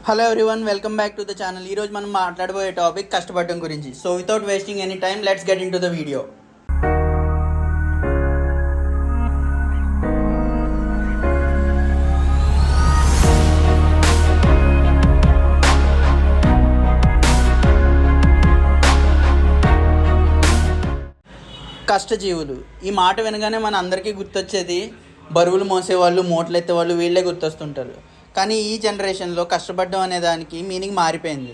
Hello everyone, welcome back to the channel. ఈరోజు మనం మాట్లాడబోయే టాపిక్ కష్టపడడం గురించి. So without wasting any time, let's get into the video. కష్టజీవులు ఈ మాట వినగానే మన అందరికీ గుర్తొచ్చేది బరువులు మోసేవాళ్ళు, మూటలు ఎత్తేవాళ్ళు, వీళ్ళే గుర్తొస్తుంటారు. కానీ ఈ జనరేషన్లో కష్టపడడం అనే దానికి మీనింగ్ మారిపోయింది.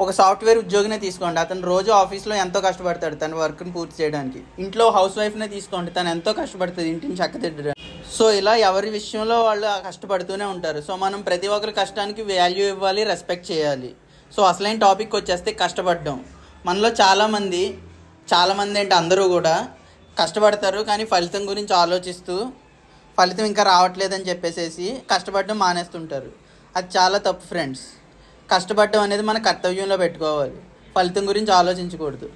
ఒక సాఫ్ట్వేర్ ఉద్యోగినే తీసుకోండి, అతను రోజు ఆఫీస్లో ఎంతో కష్టపడతాడు తన వర్క్ని పూర్తి చేయడానికి. ఇంట్లో హౌస్ వైఫ్నే తీసుకోండి, తను ఎంతో కష్టపడుతుంది ఇంటిని చక్కదిద్దడానికి. సో ఇలా ఎవరి విషయంలో వాళ్ళు కష్టపడుతూనే ఉంటారు. సో మనం ప్రతి ఒక్కరి కష్టానికి వాల్యూ ఇవ్వాలి, రెస్పెక్ట్ చేయాలి. సో అసలైన టాపిక్ వచ్చేస్తే కష్టపడడం. మనలో చాలామంది ఏంటి అందరూ కూడా కష్టపడతారు, కానీ ఫలితం గురించి ఆలోచిస్తూ ఫలితం ఇంకా రావట్లేదని చెప్పేసి కష్టపడడం మానేస్తుంటారు. అది చాలా తప్పు ఫ్రెండ్స్. కష్టపడడం అనేది మన కర్తవ్యంలో పెట్టుకోవాలి, ఫలితం గురించి ఆలోచించకూడదు.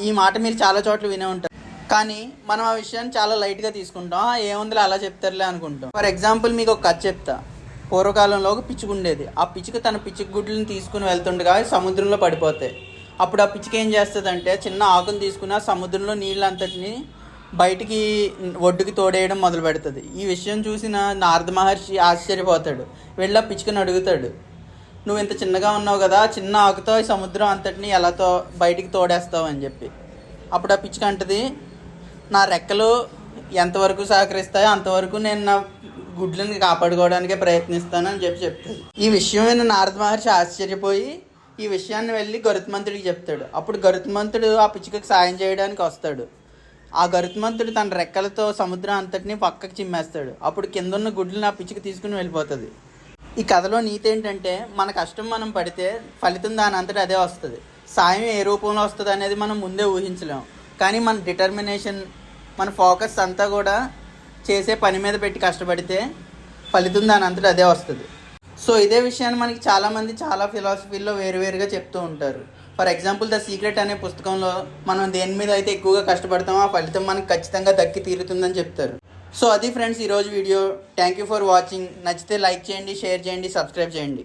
ఈ మాట మీరు చాలా చోట్ల వినే ఉంటారు, కానీ మనం ఆ విషయాన్ని చాలా లైట్గా తీసుకుంటాం. ఏముందిలే అలా చెప్తారులే అనుకుంటాం. ఫర్ ఎగ్జాంపుల్ మీకు ఒక కథ చెప్తా. పూర్వకాలంలో ఒక పిచ్చుక ఉండేది. ఆ పిచ్చుక తన పిచ్చుక గుడ్లను తీసుకుని వెళ్తుండగా సముద్రంలో పడిపోతాయి. అప్పుడు ఆ పిచ్చుక ఏం చేస్తుందంటే చిన్న ఆకును తీసుకుని ఆ సముద్రంలో నీళ్ళంతటిని బయటికి ఒడ్డుకి తోడేయడం మొదలు పెడుతుంది. ఈ విషయం చూసిన నారద మహర్షి ఆశ్చర్యపోతాడు. వెళ్ళి ఆ పిచ్చుకని అడుగుతాడు, నువ్వు ఇంత చిన్నగా ఉన్నావు కదా, చిన్న ఆకుతో ఈ సముద్రం అంతటిని ఎలాతో బయటికి తోడేస్తావు అని చెప్పి. అప్పుడు ఆ పిచ్చుక అంటది, నా రెక్కలు ఎంతవరకు సహకరిస్తాయో అంతవరకు నేను నా గుడ్లను కాపాడుకోవడానికే ప్రయత్నిస్తాను అని చెప్తుంది. ఈ విషయమైన నారద మహర్షి ఆశ్చర్యపోయి ఈ విషయాన్ని వెళ్ళి గరుత్మంతుడికి చెప్తాడు. అప్పుడు గరుత్మంతుడు ఆ పిచ్చుకకి సాయం చేయడానికి వస్తాడు. ఆ గరుత్మంతుడు తన రెక్కలతో సముద్రం అంతటిని పక్కకు చిమ్మేస్తాడు. అప్పుడు కింద ఉన్న గుడ్లను ఆ పిచ్చుక తీసుకుని వెళ్ళిపోతుంది. ఈ కథలో నీతి ఏంటంటే, మన కష్టం మనం పడితే ఫలితం దాని అంతటి అదే వస్తుంది. సాయం ఏ రూపంలో వస్తుంది అనేది మనం ముందే ఊహించలేము, కానీ మన డిటర్మినేషన్, మన ఫోకస్ అంతా కూడా చేసే పని మీద పెట్టి కష్టపడితే ఫలితం దాని అంతటి అదే వస్తుంది. సో ఇదే విషయాన్ని మనకి చాలామంది చాలా ఫిలాసఫీల్లో వేరువేరుగా చెప్తూ ఉంటారు. ఫర్ ఎగ్జాంపుల్ ద సీక్రెట్ అనే పుస్తకంలో మనం దేని మీద అయితే ఎక్కువగా కష్టపడతామో ఆ ఫలితం మనకు ఖచ్చితంగా దక్కి తీరుతుందని చెప్తారు. సో అది ఫ్రెండ్స్ ఈరోజు video. Thank you for watching. నచ్చితే లైక్ చేయండి, షేర్ చేయండి, సబ్స్క్రైబ్ చేయండి.